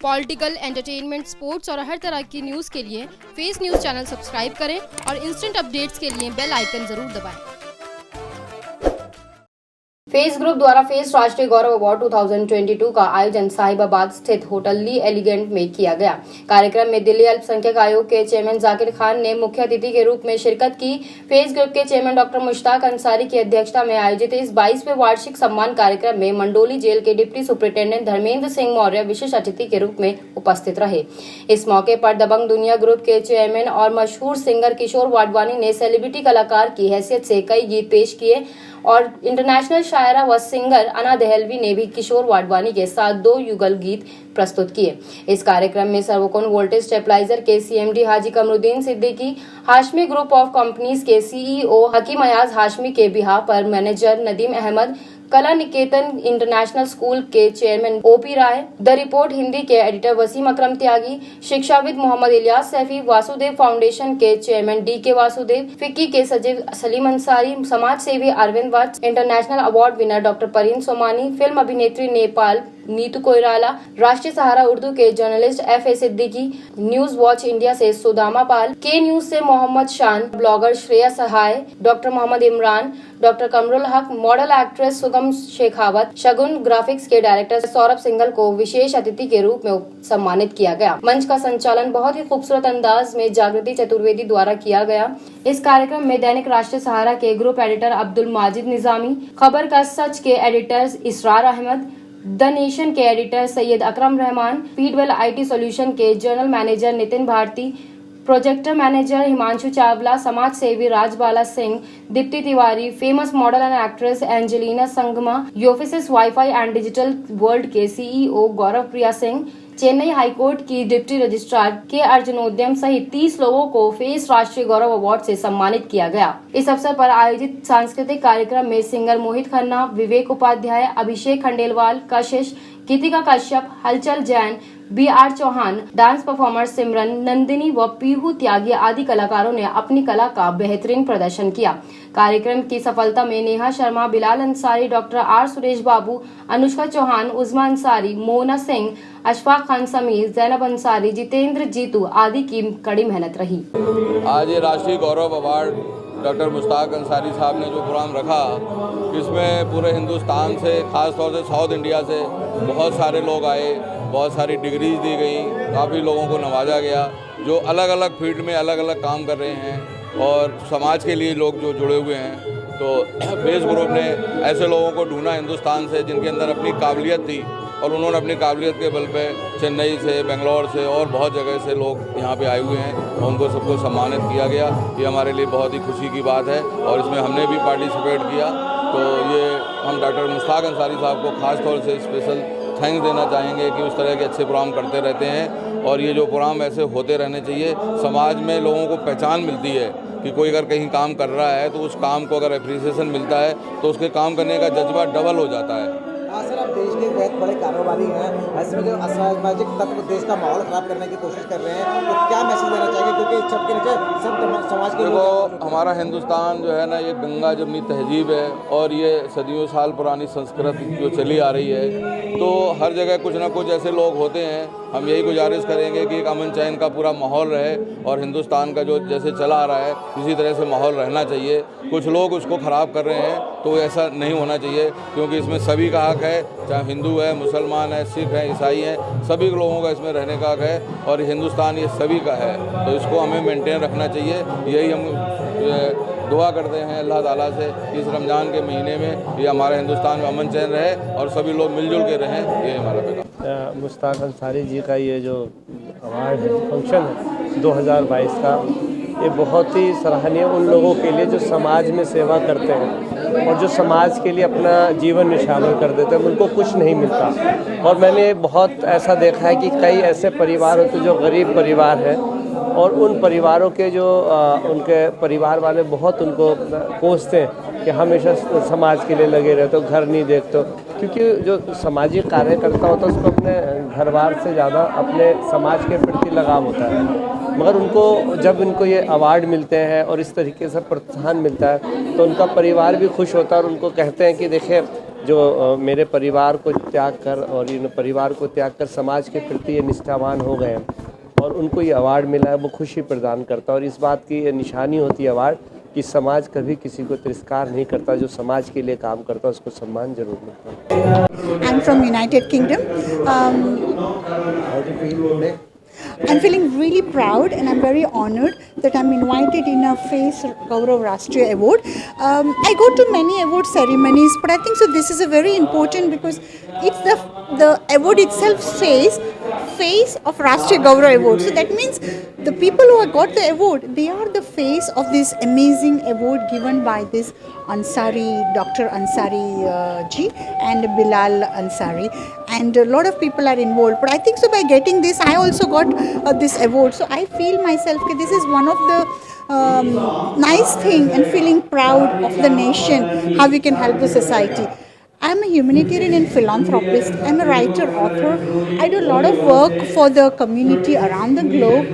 Political, entertainment, sports और हर तरह की न्यूज़ के लिए फेस न्यूज़ चैनल सब्सक्राइब करें और इंस्टेंट अपडेट्स के लिए बेल आइकन जरूर दबाएं। फेस ग्रुप द्वारा फेस राष्ट्रीय गौरव अवार्ड 2022 का आयोजन साहिबाबाद स्थित होटल ली एलिगेंट में किया गया। कार्यक्रम में दिल्ली अल्पसंख्यक आयोग के चेयरमैन जाकिर खान ने मुख्य अतिथि के रूप में शिरकत की। फेस ग्रुप के चेयरमैन डॉक्टर मुश्ताक अंसारी की अध्यक्षता में आयोजित इस 22वें वार्षिक सम्मान कार्यक्रम में मंडोली जेल के डिप्टी सुपरिटेंडेंट धर्मेंद्र सिंह मौर्य विशेष अतिथि के रूप में उपस्थित रहे। इस मौके पर दबंग दुनिया ग्रुप के चेयरमैन और मशहूर सिंगर किशोर वाडवानी ने सेलिब्रिटी कलाकार की हैसियत से कई गीत पेश किए और इंटरनेशनल शायरा व सिंगर अना दहलवी ने भी किशोर वाडवानी के साथ 2 युगल गीत प्रस्तुत किए। इस कार्यक्रम में सर्वकोण वोल्टेज स्टेबलाइजर के CMD Haji Kamruddin Siddiqui, Hashmi group of companies के सीईओ हकीम अयाज हाशमी के बिहाफ पर manager Nadeem Ahmed, Kala Niketan international school के chairman OP Rai, the report Hindi के एडिटर वसीम अकरम त्यागी, शिक्षाविद मोहम्मद इलियास सैफी, वासुदेव फाउंडेशन के चेयरमैन डीके वासुदेव, फिक्की के सचिव सलीम अंसारी, समाज सेवी Arvind Vats, international award winner doctor Parin Somani, film अभिनेत्री नेपाल नीतू कोइराला, राष्ट्रीय सहारा उर्दू के journalist FA Siddiqui, news watch India से सुदामा पाल, के न्यूज से मोहम्मद शान, ब्लॉगर श्रेया सहाय, डॉक्टर मोहम्मद इमरान, डॉक्टर कमरुल हक, मॉडल एक्ट्रेस सुगम शेखावत, शगुन ग्राफिक्स के डायरेक्टर सौरभ सिंघल को विशेष अतिथि के रूप में सम्मानित किया गया। मंच का संचालन बहुत ही खूबसूरत अंदाज में जागृति चतुर्वेदी द्वारा किया गया। इस कार्यक्रम में दैनिक राष्ट्रीय सहारा के ग्रुप एडिटर अब्दुल माजिद निजामी, खबर का सच के editor Israr Ahmed, the nation के editor Syed Akram Rahman, Feedwell IT solution के general manager Nitin Bharti, projector manager Himanshu Chawla, समाज सेवी Rajbala Singh, Deepti Tiwari, famous model and actress Angelina Sangma, योफिसिस वाईफाई एंड डिजिटल वर्ल्ड के CEO गौरव प्रिया सिंह, चेन्नई हाईकोर्ट की डिप्टी रजिस्ट्रार के अर्जुनोदयम सहित 30 लोगों को फेस राष्ट्रीय गौरव अवार्ड से सम्मानित किया गया। इस अवसर पर आयोजित सांस्कृतिक कार्यक्रम में singer Mohit Khanna, Vivek Upadhyay, Abhishek Khandelwal, Kashish, Geetika Kashyap, Halchal Jain, BR Chauhan, dance performer Simran, Nandini व पीहू त्यागी आदि कलाकारों ने अपनी कला का बेहतरीन प्रदर्शन किया। कार्यक्रम की सफलता में नेहा शर्मा, बिलाल अंसारी, डॉक्टर R सुरेश बाबू, अनुष्का चौहान, उज़मा अंसारी, मोना सिंह, अशफाक खान समीर, जैनब अंसारी, जितेंद्र जीतू आदि की कड़ी मेहनत रही। आज ये राष्ट्रीय गौरव अवार्ड डॉक्टर मुश्ताक अंसारी साहब ने जो प्रोग्राम रखा, इसमें पूरे हिंदुस्तान से, खास तौर से साउथ इंडिया से बहुत सारे लोग आए, बहुत सारी डिग्रीज दी गई, काफ़ी लोगों को नवाजा गया जो अलग अलग फील्ड में अलग अलग काम कर रहे हैं और समाज के लिए लोग जो जुड़े हुए हैं। तो फेस ग्रुप ने ऐसे लोगों को ढूंढा हिंदुस्तान से जिनके अंदर अपनी काबिलियत थी और उन्होंने अपनी काबिलियत के बल पे चेन्नई से, बेंगलोर से और बहुत जगह से लोग यहाँ पे आए हुए हैं और उनको सबको सम्मानित किया गया। ये हमारे लिए बहुत ही खुशी की बात है और इसमें हमने भी पार्टिसिपेट किया। तो ये हम डॉक्टर मुश्ताक अंसारी साहब को ख़ास तौर से स्पेशल थैंक्स देना चाहेंगे कि उस तरह के अच्छे प्रोग्राम करते रहते हैं और ये जो प्रोग्राम ऐसे होते रहने चाहिए। समाज में लोगों को पहचान मिलती है कि कोई अगर कहीं काम कर रहा है तो उस काम को अगर एप्रिसिएशन मिलता है तो उसके काम करने का जज्बा डबल हो जाता है। सर, आप देश के बहुत बड़े कारोबारी हैं, ऐसे में जो असामाजिक तत्व देश का माहौल खराब करने की कोशिश कर रहे हैं, तो क्या मैसेज देना चाहिए? क्योंकि इस सबके नीचे सब समाज के देखो, हमारा हिंदुस्तान जो है ना, ये गंगा जमनी तहजीब है और ये सदियों साल पुरानी संस्कृति जो चली आ रही है। तो हर जगह कुछ ना कुछ ऐसे लोग होते हैं। हम यही गुजारिश करेंगे कि एक अमन चैन का पूरा माहौल रहे और हिंदुस्तान का जो जैसे चला आ रहा है इसी तरह से माहौल रहना चाहिए। कुछ लोग उसको ख़राब कर रहे हैं तो ऐसा नहीं होना चाहिए, क्योंकि इसमें सभी का हक है, चाहे हिंदू है, मुसलमान है, सिख है, ईसाई हैं, सभी लोगों का इसमें रहने का हक है और हिंदुस्तान ये सभी का है। तो इसको हमें मेंटेन रखना चाहिए। यही हम दुआ करते हैं अल्लाह ताला से कि इस रमज़ान के महीने में ये हमारे हिंदुस्तान में अमन चैन रहे और सभी लोग मिलजुल के रहें। ये हमारा पैगाम। मुश्ताक अंसारी जी का ये जो अवार्ड फंक्शन है 2022 का, ये बहुत ही सराहनीय उन लोगों के लिए जो समाज में सेवा करते हैं और जो समाज के लिए अपना जीवन निछावर कर देते हैं। उनको कुछ नहीं मिलता और मैंने बहुत ऐसा देखा है कि कई ऐसे परिवार होते जो गरीब परिवार हैं और उन परिवारों के जो उनके परिवार वाले बहुत उनको कोसते हैं कि हमेशा समाज के लिए लगे रहते हो, घर नहीं देखते हो। क्योंकि जो सामाजिक कार्यकर्ता होता है उसको अपने घर बार से ज़्यादा अपने समाज के प्रति लगाव होता है, मगर उनको जब इनको ये अवार्ड मिलते हैं और इस तरीके से प्रोत्साहन मिलता है तो उनका परिवार भी खुश होता है और उनको कहते हैं कि देखिए जो मेरे परिवार को त्याग कर और इन परिवार को त्याग कर समाज के प्रति ये निष्ठावान हो गए हैं और उनको ये अवार्ड मिला है, वो खुशी प्रदान करता है। और इस बात की ये निशानी होती है अवार्ड कि समाज कभी किसी को तिरस्कार नहीं करता, जो समाज के लिए काम करता है उसको सम्मान जरूर मिलता है। I'm from United Kingdom. How do you feel today? I'm feeling really proud and I'm very honored that I'm invited in a FACE Gaurav Rashtriya Award. I go to many award ceremonies, but I think so this is a very important because it's the award itself says face of Rashtriya Gaurav Award. So that means the people who have got the award, they are the face of this amazing award given by this Ansari, Dr. Ansari ji and Bilal Ansari, and a lot of people are involved. But I think so by getting this, I also got this award. So I feel myself that this is one of the nice thing and feeling proud of the nation, how we can help the society. I am a humanitarian and philanthropist. I am a writer, author. I do a lot of work for the community around the globe.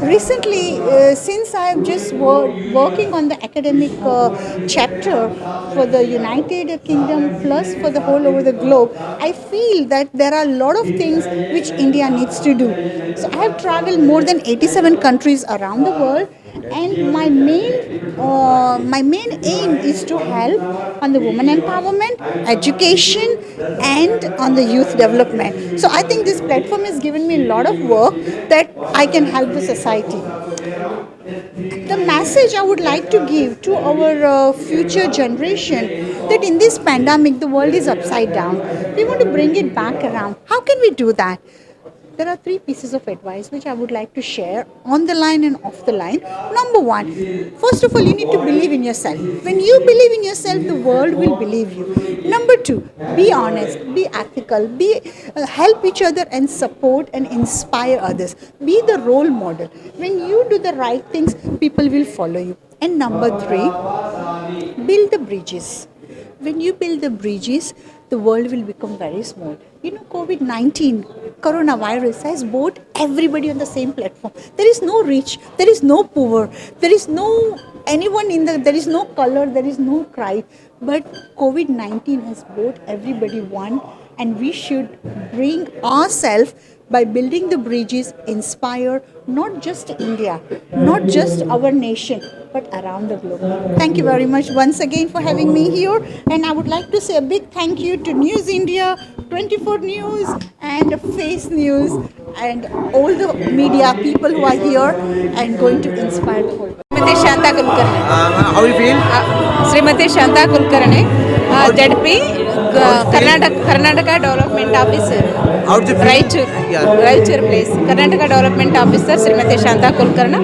Recently, since I am just working on the academic chapter for the United Kingdom plus for the whole over the globe, I feel that there are a lot of things which India needs to do. So I have traveled more than 87 countries around the world, and my main aim is to help on the women empowerment, education, and on the youth development. So I think this platform has given me a lot of work that I can help the society. The message I would like to give to our future generation that in this pandemic the world is upside down. We want to bring it back around. How can we do that? There are 3 pieces of advice which I would like to share on the line and off the line. Number 1, first of all, you need to believe in yourself. When you believe in yourself, the world will believe you. Number 2, be honest, be ethical, help each other and support and inspire others. Be the role model. When you do the right things, people will follow you. And number 3, build the bridges. When you build the bridges, the world will become very small. You know, COVID-19, coronavirus has brought everybody on the same platform. There is no rich, there is no poor, there is no anyone there is no color, there is no tribe. But COVID-19 has brought everybody one, and we should bring ourselves by building the bridges, inspire not just India, not just our nation, but around the globe. Thank you very much once again for having me here, and I would like to say a big thank you to News India, 24 News and Face News and all the media people who are here and going to inspire the whole world. Shrimati Shanta Kulkarni. How do you feel? Shrimati Shanta Kulkarni, ZP, Karnataka Development Officer. How did you feel? Raichur place. Karnataka Development Officer Shrimati Shanta Kulkarni.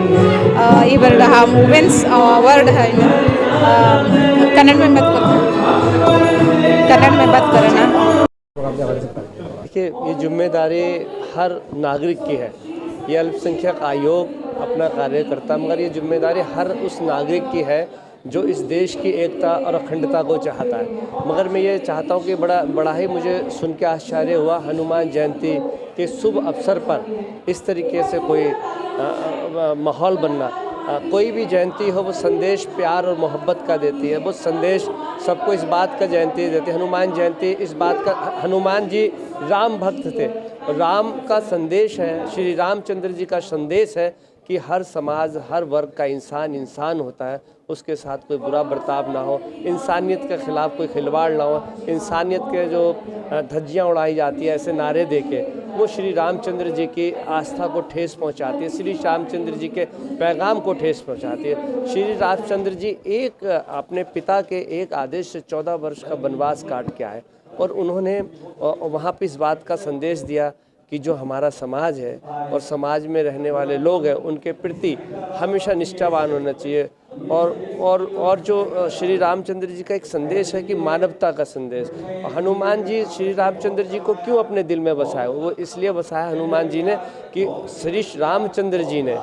इवर हम women's award है कन्नड़ में बात करना. देखिए, ये जिम्मेदारी हर नागरिक की है. ये अल्पसंख्यक आयोग अपना कार्य करता, मगर ये जिम्मेदारी हर उस नागरिक की है जो इस देश की एकता और अखंडता को चाहता है. मगर मैं ये चाहता हूँ कि बड़ा ही मुझे सुन के आश्चर्य हुआ, हनुमान जयंती के शुभ अवसर पर इस तरीके से कोई माहौल बनना. कोई भी जयंती हो वो संदेश प्यार और मोहब्बत का देती है, वो संदेश सबको इस बात का जयंती देती है. हनुमान जयंती इस बात का, हनुमान जी राम भक्त थे, राम का संदेश है, श्री रामचंद्र जी का संदेश है कि हर समाज, हर वर्ग का इंसान होता है, उसके साथ कोई बुरा बर्ताव ना हो, इंसानियत के ख़िलाफ़ कोई खिलवाड़ ना हो. इंसानियत के जो धज्जियाँ उड़ाई जाती है ऐसे नारे देके, वो श्री रामचंद्र जी की आस्था को ठेस पहुंचाती है, श्री रामचंद्र जी के पैगाम को ठेस पहुंचाती है. श्री रामचंद्र जी अपने पिता के एक आदेश से 14 वर्ष का वनवास काट के आए, और उन्होंने वहाँ पर इस बात का संदेश दिया कि जो हमारा समाज है और समाज में रहने वाले लोग हैं उनके प्रति हमेशा निष्ठावान होना चाहिए. और जो श्री रामचंद्र जी का एक संदेश है कि मानवता का संदेश. हनुमान जी श्री रामचंद्र जी को क्यों अपने दिल में बसाया? वो इसलिए बसाया हनुमान जी ने कि श्री रामचंद्र जी ने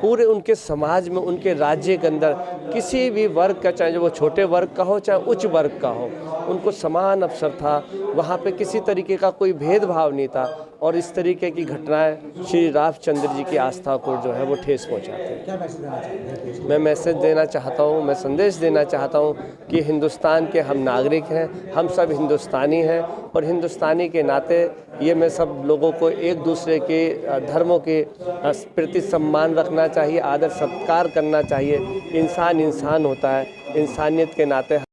पूरे उनके समाज में, उनके राज्य के अंदर किसी भी वर्ग का, चाहे वो छोटे वर्ग का हो चाहे उच्च वर्ग का हो, उनको समान अवसर था. वहाँ पे किसी तरीके का कोई भेदभाव नहीं था और इस तरीके की घटनाएं श्री रामचंद्र जी की आस्था को जो है वो ठेस पहुँचाते हैं। क्या मैसेज देना चाहेंगे? मैं मैसेज देना चाहता हूँ, मैं संदेश देना चाहता हूँ कि हिंदुस्तान के हम नागरिक हैं, हम सब हिंदुस्तानी हैं और हिंदुस्तानी के नाते ये मैं सब लोगों को एक दूसरे के धर्मों के प्रति सम्मान रखना चाहिए, आदर सत्कार करना चाहिए। इंसान इंसान होता है, इंसानियत के नाते